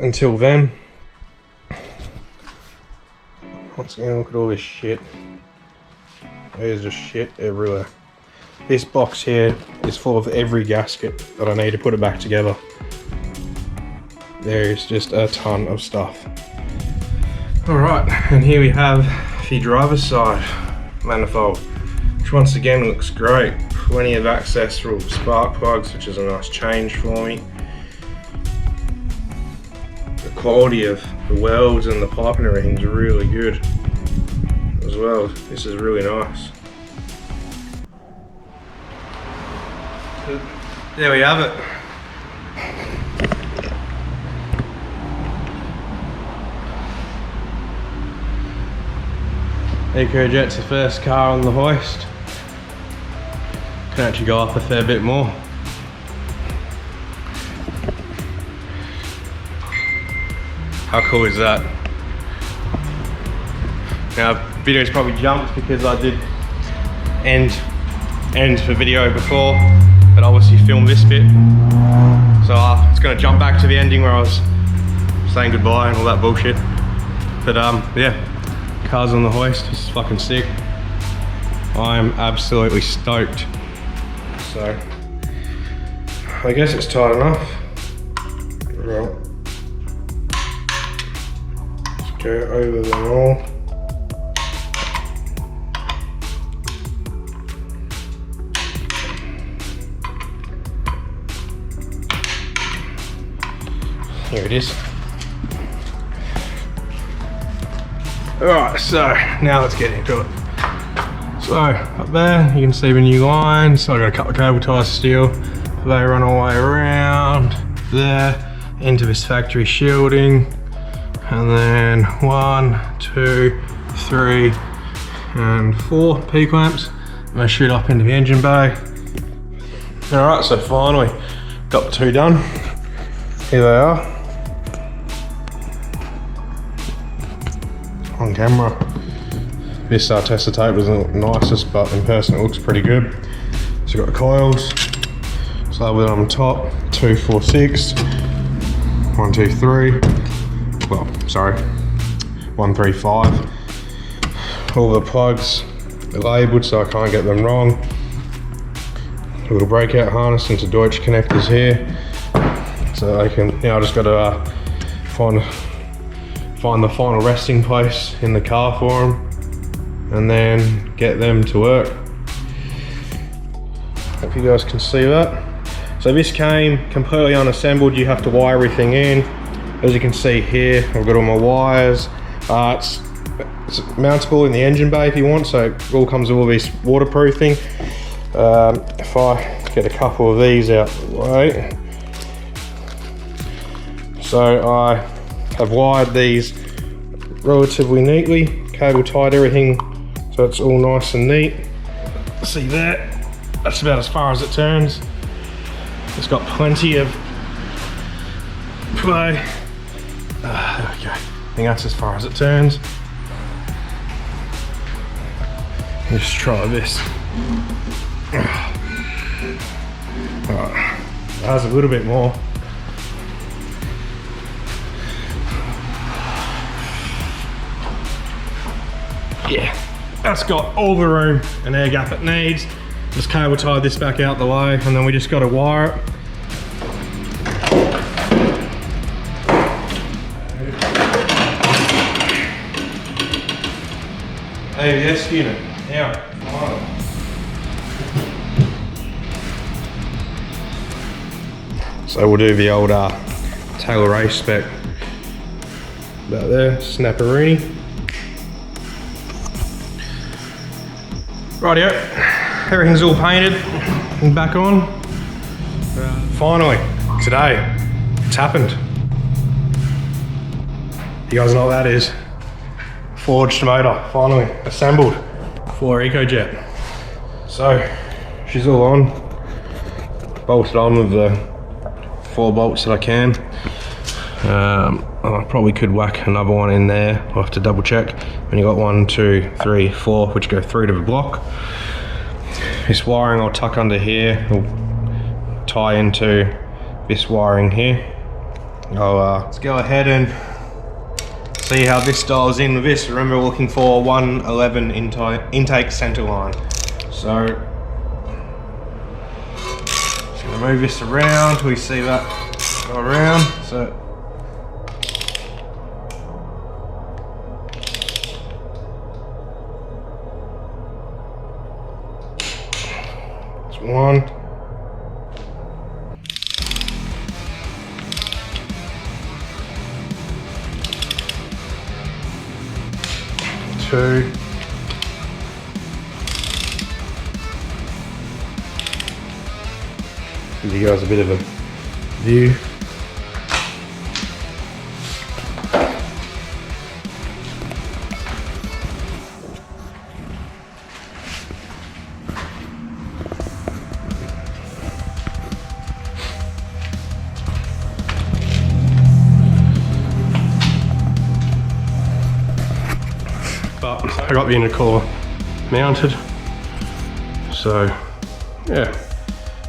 until then, once again, look at all this shit. There's just shit everywhere. This box here is full of every gasket that I need to put it back together. There is just a ton of stuff. Alright, and here we have the driver's side manifold, which once again looks great. Plenty of access for all the spark plugs, which is a nice change for me. The quality of the welds and the pipe and everything is really good as well. This is really nice. There we have it. Ecojet's the first car on the hoist. Can actually go up a fair bit more. How cool is that? Now, video's probably jumped because I did end the video before, but obviously filmed this bit. So it's gonna jump back to the ending where I was saying goodbye and all that bullshit. But yeah, car's on the hoist. This is fucking sick. I'm absolutely stoked. So I guess it's tight enough. Right. Let's go over them all. Here it is. Alright, so now let's get into it. So up there you can see the new line. So I got a couple of cable ties still. They run all the way around there into this factory shielding, and then 1, 2, 3 and 4 P clamps, and they shoot up into the engine bay. Alright, so finally got the two done. Here they are on camera. This tester tape doesn't look nicest, but in person it looks pretty good. So you've got the coils, so with it on the top, 2, 4, 6, 1, 2, 3, well, sorry, 1, 3, 5. All the plugs are labelled so I can't get them wrong. A little breakout harness into Deutsch connectors here, so I can, now I just got to find the final resting place in the car for them, and then get them to work. Hope you guys can see that. So this came completely unassembled. You have to wire everything in. As you can see here, I've got all my wires. It's mountable in the engine bay if you want, so it all comes with all this waterproofing. If I get a couple of these out the way. So I have wired these relatively neatly, cable tied everything so it's all nice and neat. See that? That's about as far as it turns. It's got plenty of play. There we go. I think that's as far as it turns. Let's try this. Alright, that's a little bit more. Yeah, that's got all the room and air gap it needs. Just cable tie this back out the way, and then we just got to wire it. ABS unit, now, so we'll do the old Taylor race spec about there, snapperini. Rightio, everything's all painted and back on. Finally, today, it's happened. You guys know what that is? Forged motor, finally assembled for Ecojet. So, she's all on, bolted on with the 4 bolts that I can. I probably could whack another one in there. I'll have to double check. When you got 1, 2, 3, 4, which go through to the block. This wiring I'll tuck under here. It'll tie into this wiring here. let's go ahead and see how this dials in with this. Remember, we're looking for 111 intake center line. So just gonna move this around till we see that go around. So it's 1. 2. Give you guys a bit of a view. 'But I got the intercooler mounted, so yeah,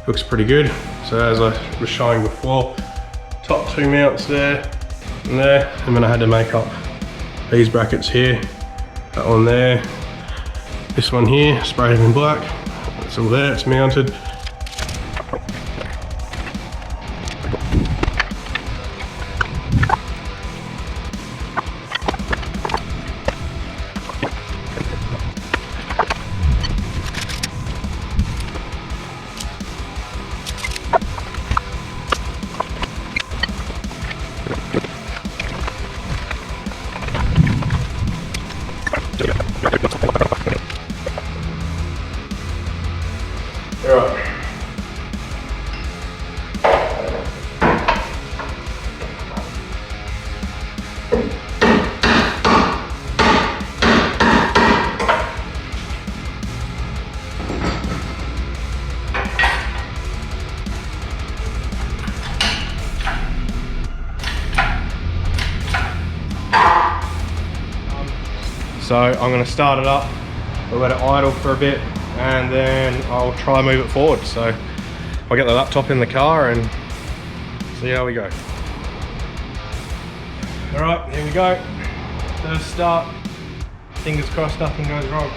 looks pretty good. So as I was showing before, top 2 mounts there and there, and then I had to make up these brackets here, that one there, this one here, sprayed in black. It's all there, it's mounted. Alright. So I'm going to start it up, we'll let it idle for a bit, and then I'll try and move it forward. So I'll get the laptop in the car and see how we go. All right, here we go. First start. Fingers crossed nothing goes wrong.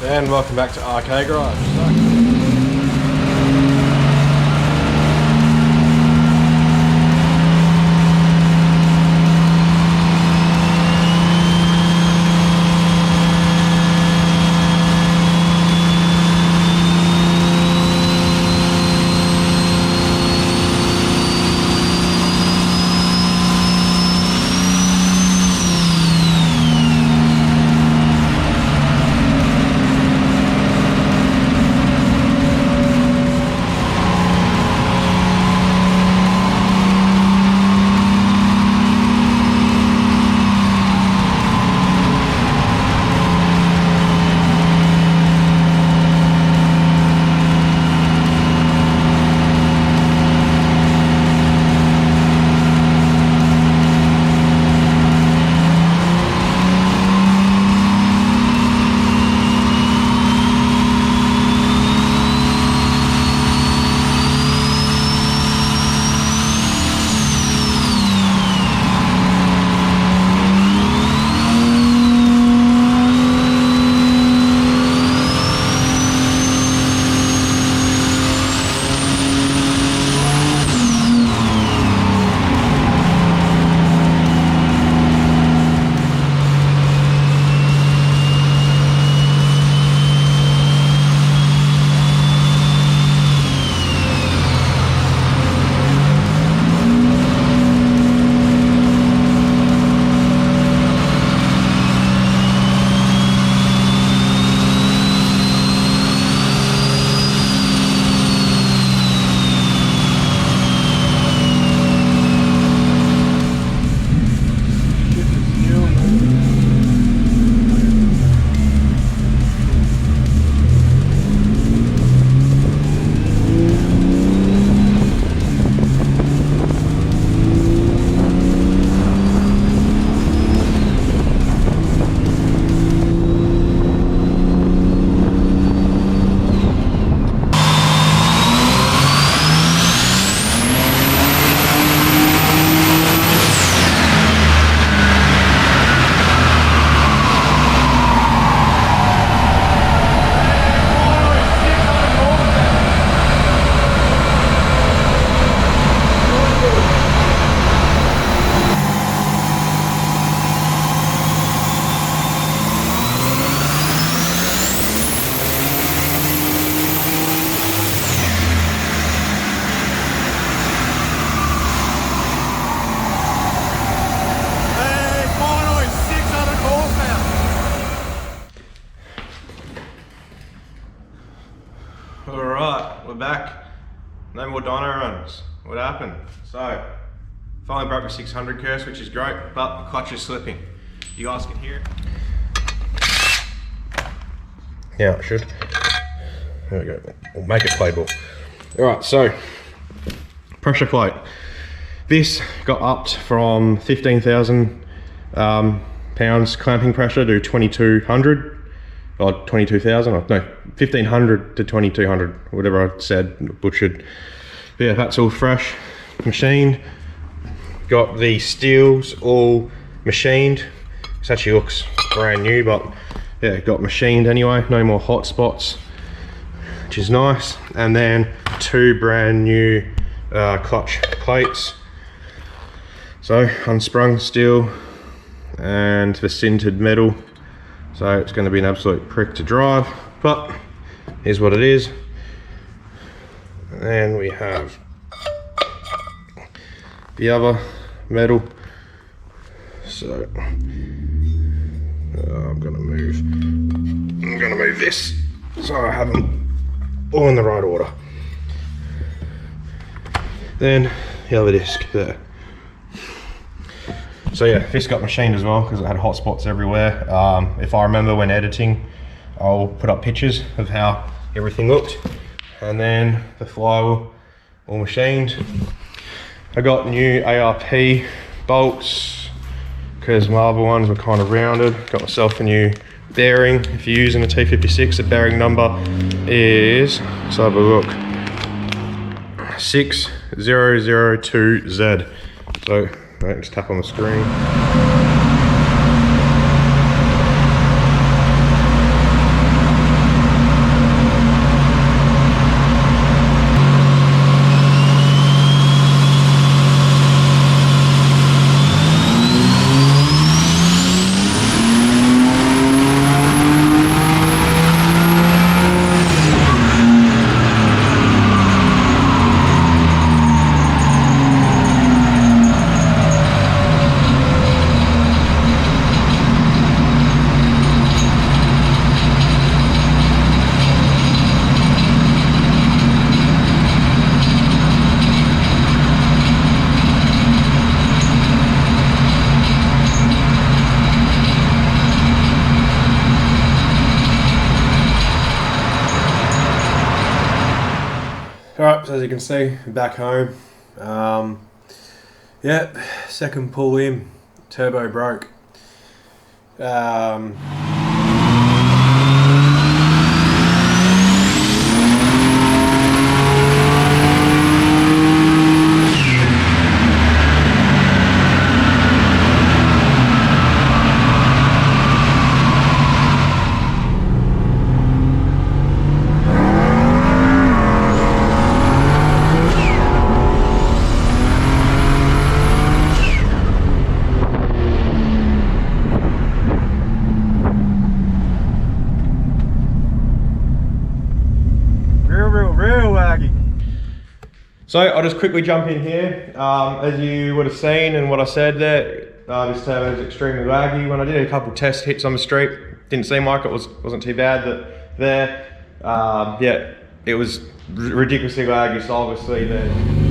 And welcome back to RK Garage. Alright, we're back. No more dyno runs. What happened? So, finally broke the 600 curse, which is great, but the clutch is slipping. You guys can hear it. Yeah, it should. There we go. We'll make it playable. Alright, so, pressure plate. This got upped from 15,000 pounds clamping pressure to 2,200. Or 22,000, no, 1,500 to 2,200, whatever I said, butchered. But yeah, that's all fresh, machined. Got the steels all machined. This actually looks brand new, but yeah, got machined anyway. No more hot spots, which is nice. And then 2 brand new clutch plates. So unsprung steel and the sintered metal. So it's going to be an absolute prick to drive, but here's what it is. And we have the other metal. So I'm gonna move this so I have them all in the right order. Then the other disc there. So yeah, this got machined as well because it had hot spots everywhere. If I remember when editing, I'll put up pictures of how everything looked. And then the flywheel all machined. I got new ARP bolts because my other ones were kind of rounded. Got myself a new bearing. If you're using a T56, the bearing number is, let's have a look, 6002Z. So just tap on the screen. Alright, so as you can see, back home. Yeah, second pull in, turbo broke. Real laggy. So I'll just quickly jump in here. As you would have seen and what I said there, this turbo is extremely laggy. When I did a couple test hits on the street, didn't seem like it wasn't too bad. That there, yeah, it was ridiculously laggy. So obviously the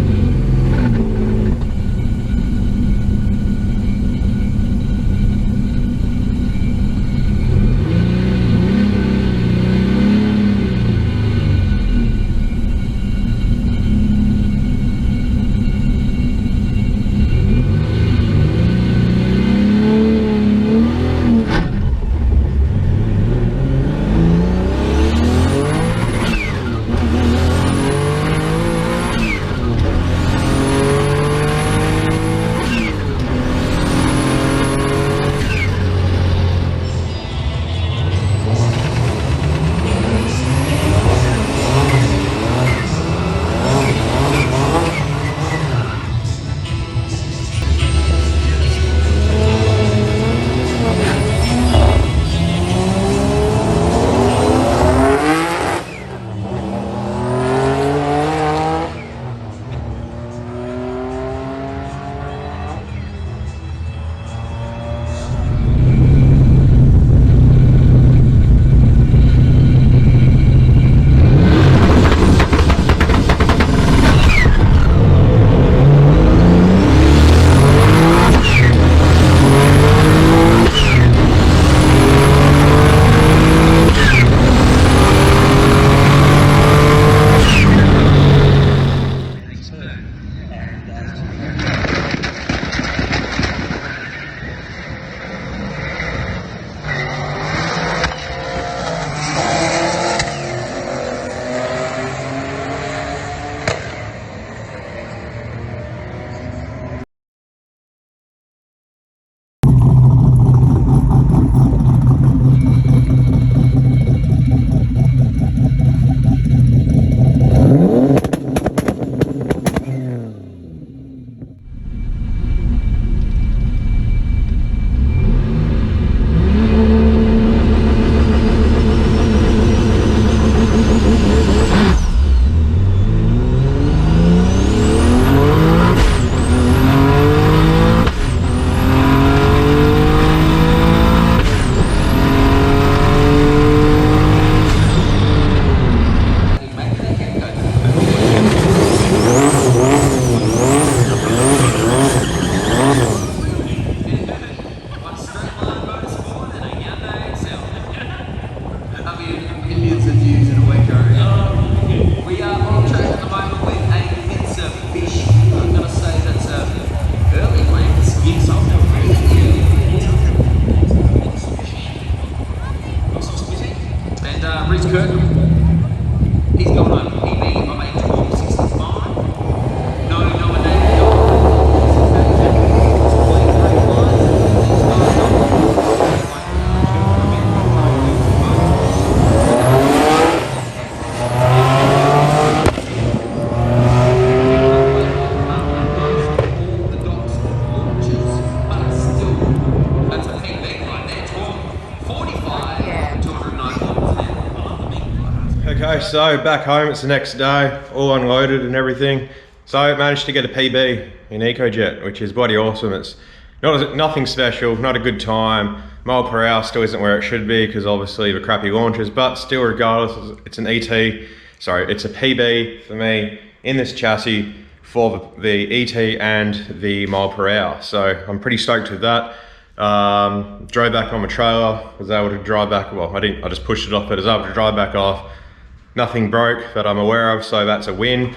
Okay, so back home, it's the next day, all unloaded and everything. So I managed to get a PB in Ecojet, which is bloody awesome. It's nothing special, not a good time. Mile per hour still isn't where it should be because obviously the crappy launches, but still regardless, it's an it's a PB for me in this chassis for the ET and the mile per hour. So I'm pretty stoked with that. Drove back on my trailer, was able to drive back, well I just pushed it off, but I was able to drive back off. Nothing broke that I'm aware of, so that's a win.